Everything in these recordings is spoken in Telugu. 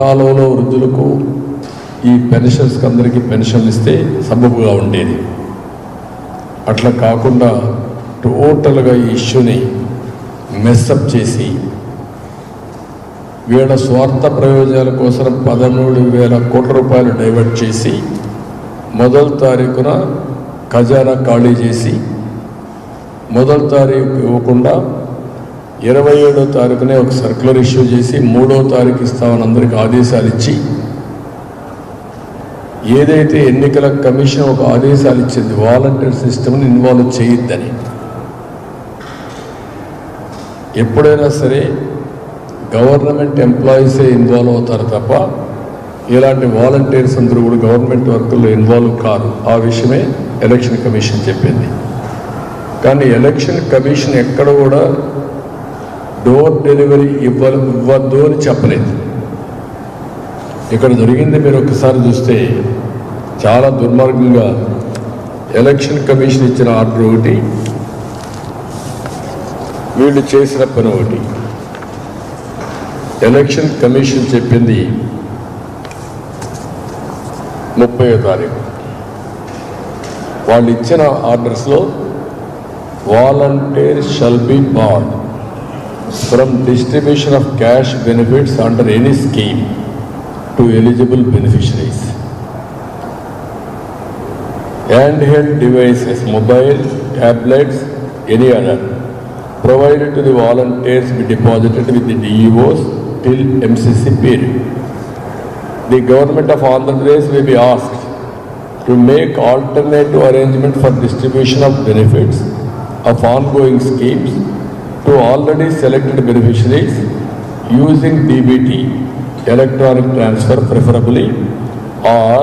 కాలంలో వృద్ధులకు ఈ పెన్షన్స్కి అందరికీ పెన్షన్లు ఇస్తే సబబుగా ఉండేది. అట్లా కాకుండా టోటల్గా ఈ ఇష్యూని మెస్అప్ చేసి వీళ్ళ స్వార్థ ప్రయోజనాల కోసం 13,000 కోట్ల రూపాయలు డైవర్ట్ చేసి మొదటి తారీఖున ఖజానా ఖాళీ చేసి మొదటి తారీఖు ఇవ్వకుండా 27వ తారీఖునే ఒక సర్క్యులర్ ఇష్యూ చేసి 3వ తారీఖు ఇస్తామని అందరికీ ఆదేశాలు ఇచ్చి, ఏదైతే ఎన్నికల కమిషన్ ఒక ఆదేశాలు ఇచ్చింది వాలంటీర్ సిస్టమ్ని ఇన్వాల్వ్ చేయొద్దని. ఎప్పుడైనా సరే గవర్నమెంట్ ఎంప్లాయీసే ఇన్వాల్వ్ అవుతారు తప్ప ఇలాంటి వాలంటీర్స్ అందరూ కూడా గవర్నమెంట్ వర్కుల్లో ఇన్వాల్వ్ కారు. ఆ విషయమే ఎలక్షన్ కమిషన్ చెప్పింది. కానీ ఎలక్షన్ కమిషన్ ఎక్కడ కూడా డోర్ డెలివరీ ఇవ్వద్దు అని చెప్పలేదు. ఇక్కడ జరిగింది మీరు ఒకసారి చూస్తే చాలా దుర్మార్గంగా ఎలక్షన్ కమిషన్ ఇచ్చిన ఆర్డర్ ఒకటి, వీళ్ళు చేసిన పని ఒకటి. ఎలక్షన్ కమిషన్ చెప్పింది 30వ తారీఖు. వాళ్ళు ఇచ్చిన ఆర్డర్స్లో volunteer shall be barred from distribution of cash benefits under any scheme to eligible beneficiaries. Handheld devices, mobile, tablets, any other, provided to the volunteers be deposited with the DEOs till MCC period. The government of Andhra Pradesh will be asked to make alternative arrangement for distribution of benefits of ongoing schemes to already selected beneficiaries using DBT, electronic transfer preferably, or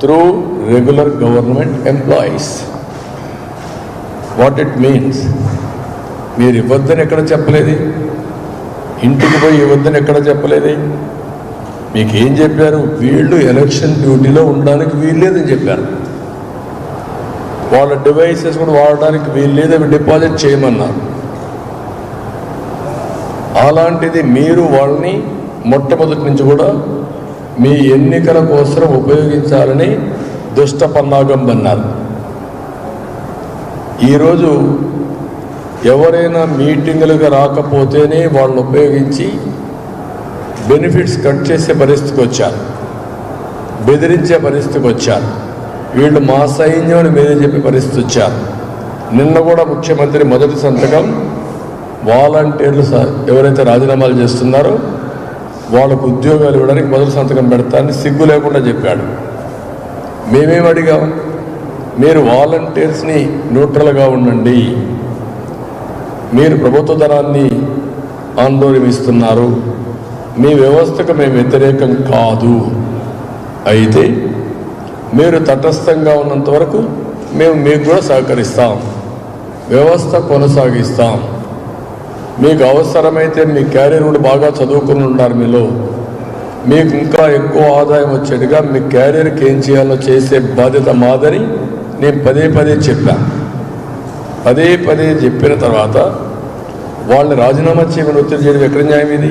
through regular government employees. What it means? మీరు ఇవ్వద్దని ఎక్కడ చెప్పలేదు, ఇంటికి పోయి ఇవ్వద్దని ఎక్కడ చెప్పలేదు. మీకు ఏం చెప్పారు? వీళ్ళు ఎలక్షన్ డ్యూటీలో ఉండడానికి వీల్లేదని చెప్పారు. వాళ్ళ డివైసెస్ కూడా వాడడానికి వీల్లేదు, అవి డిపాజిట్ చేయమన్నారు. అలాంటిది మీరు వాళ్ళని మొట్టమొదటి నుంచి కూడా మీ ఎన్నికల కోసం ఉపయోగించాలని దుష్ట పన్నాగం అన్నారు. ఈరోజు ఎవరైనా మీటింగులుగా రాకపోతేనే వాళ్ళని ఉపయోగించి బెనిఫిట్స్ కట్ చేసే పరిస్థితికి వచ్చారు, బెదిరించే పరిస్థితికి వచ్చారు. వీళ్ళు మా సైన్యం అని మీరే చెప్పే పరిస్థితి వచ్చారు. నిన్న కూడా ముఖ్యమంత్రి మొదటి సంతకం వాలంటీర్లు ఎవరైతే రాజీనామాలు చేస్తున్నారో వాళ్ళకు ఉద్యోగాలు ఇవ్వడానికి మొదటి సంతకం పెడతానని సిగ్గు లేకుండా చెప్పాడు. మేమేం అడిగాం? మీరు వాలంటీర్స్ని న్యూట్రల్గా ఉండండి, మీరు ప్రభుత్వ ధనాన్ని ఆందోళనిస్తున్నారు, మీ వ్యవస్థకు మేము వ్యతిరేకం కాదు, అయితే మీరు తటస్థంగా ఉన్నంత వరకు మేము మీకు కూడా సహకరిస్తాం, వ్యవస్థ కొనసాగిస్తాం. మీకు అవసరమైతే మీ క్యారియర్ కూడా బాగా చదువుకుని ఉన్నారు, మీలో మీకు ఇంకా ఎక్కువ ఆదాయం వచ్చేట్టుగా మీ క్యారియర్కి ఏం చేయాలో చేసే బాధ్యత మాదని నేను పదే చెప్పాను. పదే చెప్పిన తర్వాత వాళ్ళని రాజీనామా చేయమని ఒత్తిడి చేయడం ఎక్కడ న్యాయం? ఇది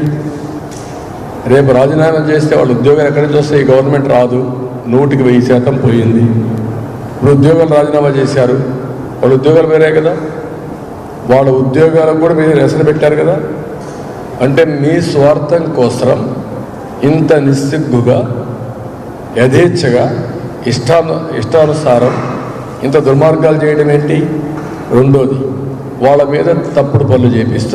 రేపు రాజీనామా చేస్తే వాళ్ళ ఉద్యోగాలు ఎక్కడి నుంచి వస్తాయి? గవర్నమెంట్ రాదు, 100% పోయింది. ఇప్పుడు ఉద్యోగాలు రాజీనామా చేశారు, వాళ్ళ ఉద్యోగాలు వేరే కదా, వాళ్ళ ఉద్యోగాలకు కూడా మీరు రెసలు పెట్టారు కదా. అంటే మీ స్వార్థం కోసం ఇంత నిస్సిగ్గుగా యథేచ్ఛగా ఇష్టానుసారం ఇంత దుర్మార్గాలు చేయడం ఏంటి? రెండోది, వాళ్ళ మీద తప్పుడు పనులు చేపిస్తారు.